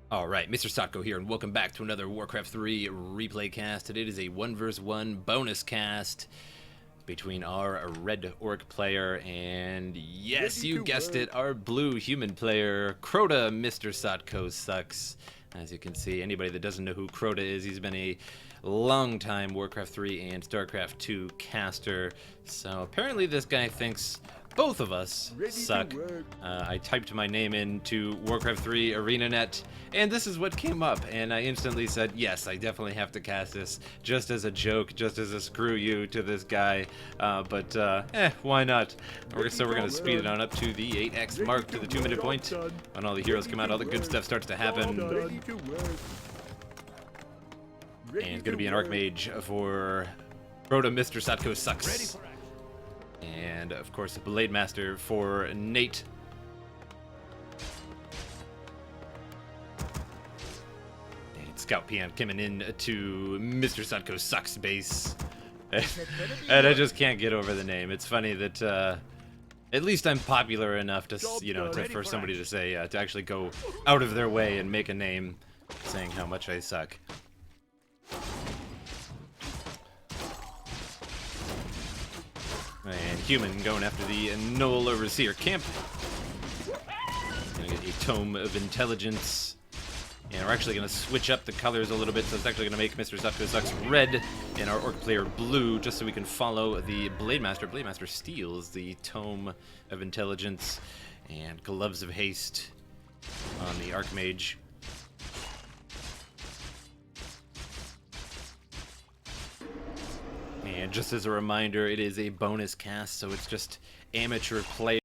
Alright, MrSotko here, and welcome back to another Warcraft 3 replay cast. Today it is a 1 vs 1 bonus cast between our red orc player and, yes, you guessed it, our blue human player, CrotaMrSotkoSux. As you can see, anybody that doesn't know who Crota is, he's been a long-time Warcraft 3 and StarCraft 2 caster. So apparently this guy thinks both of us suck. I typed my name into Warcraft 3 ArenaNet, and this is what came up, and I instantly said, yes, I definitely have to cast this, just as a joke, just as a screw you to this guy, why not? So we're going to speed it on up to the 8x mark, to the 2-minute point. When all the heroes come out, all the good stuff starts to happen. And it's going to be an Archmage for CrotaMrSotkoSux. And, of course, a Blade Master for Nate. And Scout Peon coming in to MrSotkoSux base. And I just can't get over the name. It's funny that, at least I'm popular enough to, for somebody to say, to actually go out of their way and make a name saying how much I suck. And human going after the Null Overseer camp. Gonna get a Tome of Intelligence. And we're actually gonna switch up the colors a little bit, so it's actually gonna make MrSotkoSux red and our orc player blue, just so we can follow the Blade Master. Blade Master steals the Tome of Intelligence and Gloves of Haste on the Archmage. And just as a reminder, it is a bonus cast, so it's just amateur play.